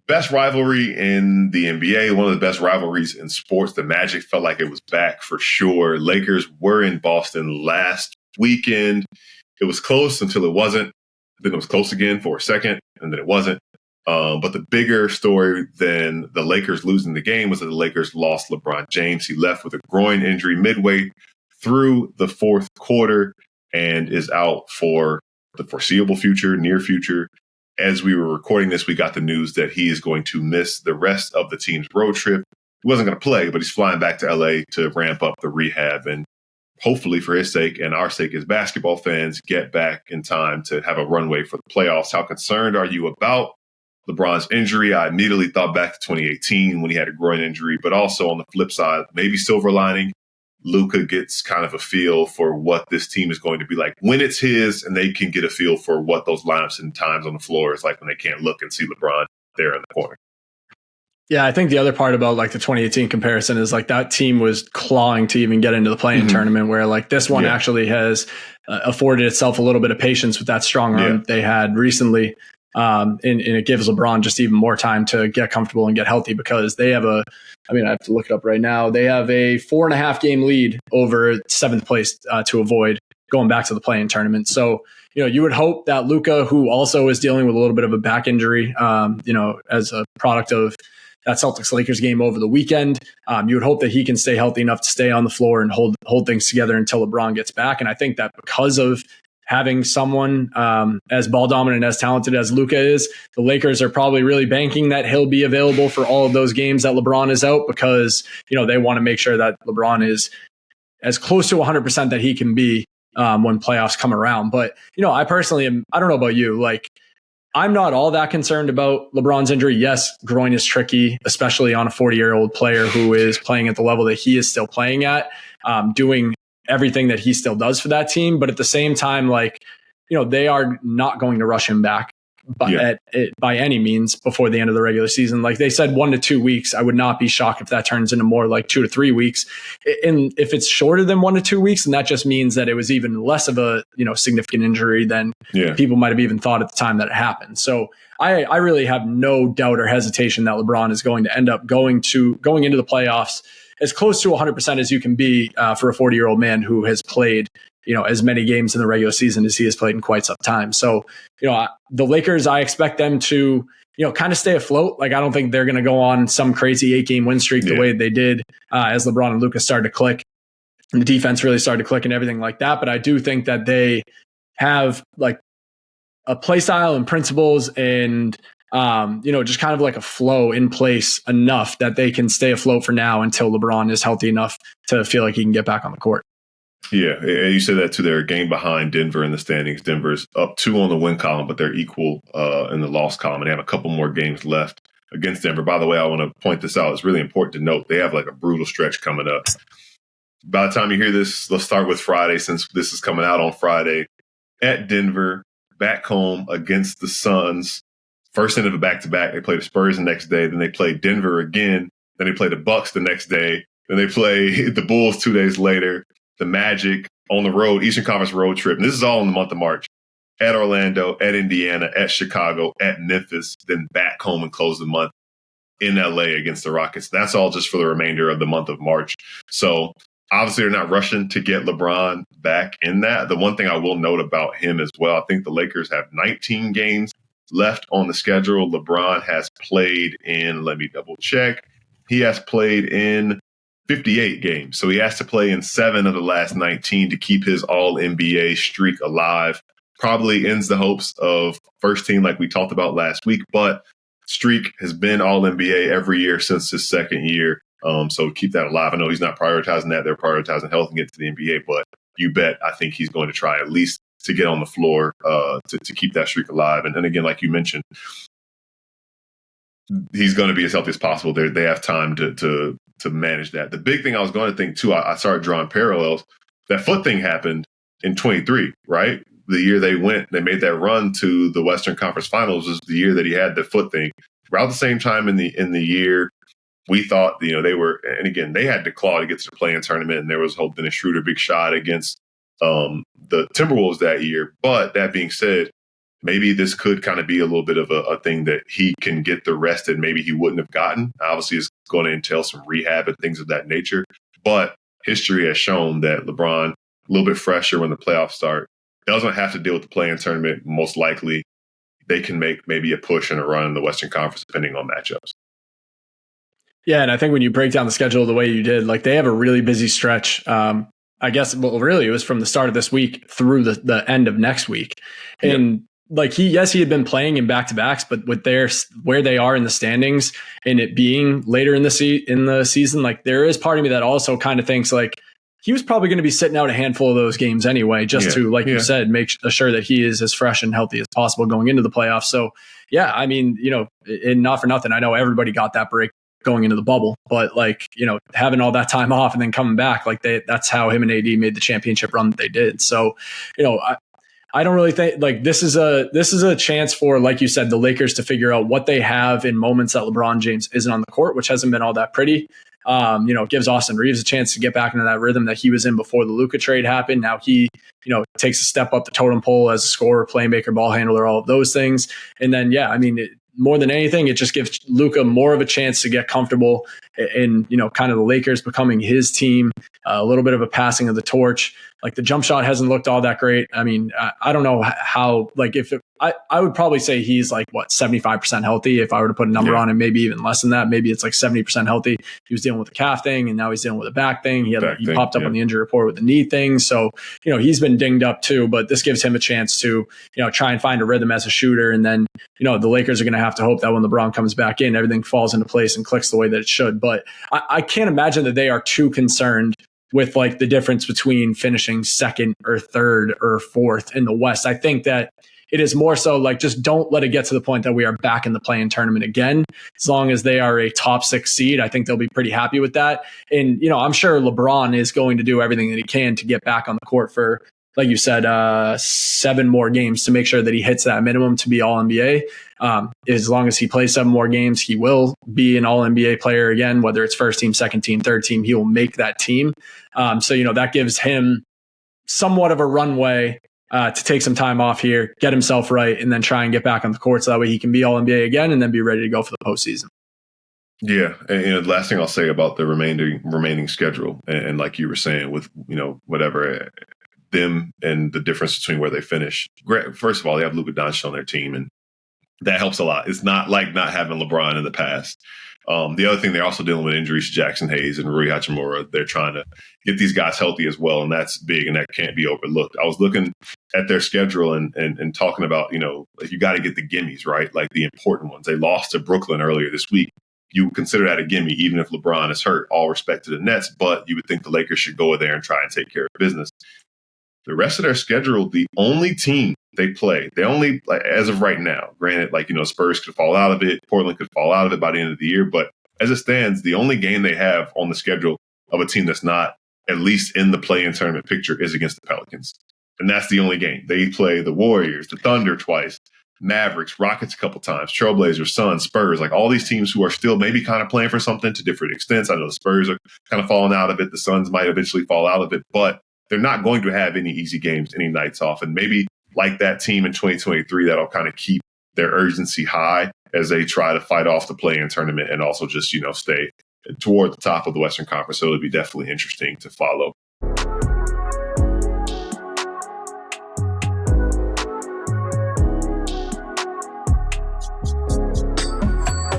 best rivalry in the NBA, one of the best rivalries in sports. The Magic felt like it was back for sure. Lakers were in Boston last weekend. It was close until it wasn't. Then it was close again for a second, and then it wasn't. But the bigger story than the Lakers losing the game was that the Lakers lost LeBron James. He left with a groin injury midway through the fourth quarter and is out for the foreseeable future, near future. As we were recording this, we got the news that he is going to miss the rest of the team's road trip. He wasn't going to play, but he's flying back to LA to ramp up the rehab and hopefully for his sake and our sake as basketball fans, get back in time to have a runway for the playoffs. How concerned are you about LeBron's injury? I immediately thought back to 2018 when he had a groin injury, but also on the flip side, maybe silver lining, Luka gets kind of a feel for what this team is going to be like when it's his, and they can get a feel for what those lineups and times on the floor is like when they can't look and see LeBron there in the corner. Yeah, I think the other part about like the 2018 comparison is like that team was clawing to even get into the play-in tournament, where like this one actually has afforded itself a little bit of patience with that strong run they had recently. And it gives LeBron just even more time to get comfortable and get healthy, because they have I have to look it up right now. They have a 4.5 game lead over seventh place to avoid going back to the play-in tournament. So, you would hope that Luka, who also is dealing with a little bit of a back injury, as a product of that Celtics-Lakers game over the weekend, you would hope that he can stay healthy enough to stay on the floor and hold things together until LeBron gets back. And I think that because of having someone as ball dominant, as talented as Luka is, the Lakers are probably really banking that he'll be available for all of those games that LeBron is out, because, they want to make sure that LeBron is as close to 100% that he can be when playoffs come around. But, I personally I don't know about you, like, I'm not all that concerned about LeBron's injury. Yes, groin is tricky, especially on a 40-year-old player who is playing at the level that he is still playing at, doing everything that he still does for that team. But at the same time, like, they are not going to rush him back by any means before the end of the regular season. Like they said, 1 to 2 weeks. I would not be shocked if that turns into more like 2 to 3 weeks. And if it's shorter than 1 to 2 weeks, then that just means that it was even less of a, significant injury than people might have even thought at the time that it happened. So I really have no doubt or hesitation that LeBron is going to end up going into the playoffs as close to 100% as you can be for a 40-year-old man who has played, as many games in the regular season as he has played in quite some time. So, the Lakers, I expect them to, kind of stay afloat. Like, I don't think they're going to go on some crazy 8-game win streak the way they did as LeBron and Luka started to click and the defense really started to click and everything like that. But I do think that they have like a play style and principles and, just kind of like a flow in place enough that they can stay afloat for now until LeBron is healthy enough to feel like he can get back on the court. Yeah, you said that too. They're a game behind Denver in the standings. Denver's up 2 on the win column, but they're equal in the loss column. And they have a couple more games left against Denver. By the way, I want to point this out. It's really important to note they have like a brutal stretch coming up. By the time you hear this, let's start with Friday, since this is coming out on Friday. At Denver, back home against the Suns. First end of a back-to-back. They play the Spurs the next day. Then they play Denver again. Then they play the Bucks the next day. Then they play the Bulls 2 days later. The Magic on the road, Eastern Conference road trip. And this is all in the month of March. At Orlando, at Indiana, at Chicago, at Memphis, then back home and close the month in LA against the Rockets. That's all just for the remainder of the month of March. So obviously they're not rushing to get LeBron back in that. The one thing I will note about him as well, I think the Lakers have 19 games left on the schedule. LeBron has played in, let me double check. He has played in 58 games. So he has to play in 7 of the last 19 to keep his all-NBA streak alive. Probably ends the hopes of first team like we talked about last week, but streak has been all-NBA every year since his second year. So keep that alive. I know he's not prioritizing that. They're prioritizing health and get to the NBA, but you bet I think he's going to try at least to get on the floor to keep that streak alive. And again, like you mentioned, he's going to be as healthy as possible. They have time to manage that. The big thing I was going to think too, I started drawing parallels. That foot thing happened in 23, right? The year they made that run to the Western Conference Finals was the year that he had the foot thing. Around the same time in the year, we thought, they were, and again, they had to claw to get to the play-in tournament, and there was hope Dennis Schroeder big shot against the Timberwolves that year. But that being said, maybe this could kind of be a little bit of a thing that he can get the rest that maybe he wouldn't have gotten. Obviously, it's going to entail some rehab and things of that nature. But history has shown that LeBron, a little bit fresher when the playoffs start, doesn't have to deal with the play-in tournament. Most likely, they can make maybe a push and a run in the Western Conference, depending on matchups. Yeah, and I think when you break down the schedule the way you did, like they have a really busy stretch. I guess, well, really, it was from the start of this week through the end of next week. And like he had been playing in back-to-backs, but with where they are in the standings and it being later in the season, like there is part of me that also kind of thinks like he was probably going to be sitting out a handful of those games anyway, just to, like you said, make sure that he is as fresh and healthy as possible going into the playoffs. So yeah, I mean, and not for nothing, I know everybody got that break going into the bubble, but like, having all that time off and then coming back, like that's how him and AD made the championship run that they did. So, I don't really think like this is a chance for, like you said, the Lakers to figure out what they have in moments that LeBron James isn't on the court, which hasn't been all that pretty. It gives Austin Reeves a chance to get back into that rhythm that he was in before the Luka trade happened. Now he, takes a step up the totem pole as a scorer, playmaker, ball handler, all of those things. And then, more than anything, it just gives Luka more of a chance to get comfortable in, kind of the Lakers becoming his team, a little bit of a passing of the torch. Like the jump shot hasn't looked all that great. I mean, I don't know how, like I would probably say he's like 75% healthy. If I were to put a number on it, maybe even less than that. Maybe it's like 70% healthy. He was dealing with a calf thing and now he's dealing with a back thing. He popped up on the injury report with the knee thing. So, he's been dinged up too, but this gives him a chance to, try and find a rhythm as a shooter. And then, the Lakers are going to have to hope that when LeBron comes back in, everything falls into place and clicks the way that it should. But I can't imagine that they are too concerned with like the difference between finishing second or third or fourth in the West. I think that it is more so like, just don't let it get to the point that we are back in the play-in tournament again. As long as they are a top 6 seed, I think they'll be pretty happy with that. And, I'm sure LeBron is going to do everything that he can to get back on the court for, like you said, 7 more games to make sure that he hits that minimum to be All-NBA. As long as he plays 7 more games, he will be an All-NBA player again, whether it's first team, second team, third team, he will make that team. So, that gives him somewhat of a runway to take some time off here, get himself right, and then try and get back on the court so that way he can be All-NBA again and then be ready to go for the postseason. Yeah. And the last thing I'll say about the remaining schedule, and like you were saying with, whatever them and the difference between where they finish. First of all, they have Luka Doncic on their team, and that helps a lot. It's not like not having LeBron in the past. The other thing, they're also dealing with injuries to Jackson Hayes and Rui Hachimura. They're trying to get these guys healthy as well, and that's big, and that can't be overlooked. I was looking at their schedule and talking about, like you got to get the gimmies, right? Like the important ones. They lost to Brooklyn earlier this week. You would consider that a gimme, even if LeBron is hurt. All respect to the Nets, but you would think the Lakers should go there and try and take care of business. The rest of their schedule, the only team they play, as of right now, granted, Spurs could fall out of it, Portland could fall out of it by the end of the year, but as it stands, the only game they have on the schedule of a team that's not at least in the play-in tournament picture is against the Pelicans. And that's the only game. They play the Warriors, the Thunder twice, Mavericks, Rockets a couple times, Trailblazers, Suns, Spurs, like all these teams who are still maybe kind of playing for something to different extents. I know the Spurs are kind of falling out of it. The Suns might eventually fall out of it, but they're not going to have any easy games, any nights off. And maybe like that team in 2023, that'll kind of keep their urgency high as they try to fight off the play-in tournament and also just, stay toward the top of the Western Conference. So it'll be definitely interesting to follow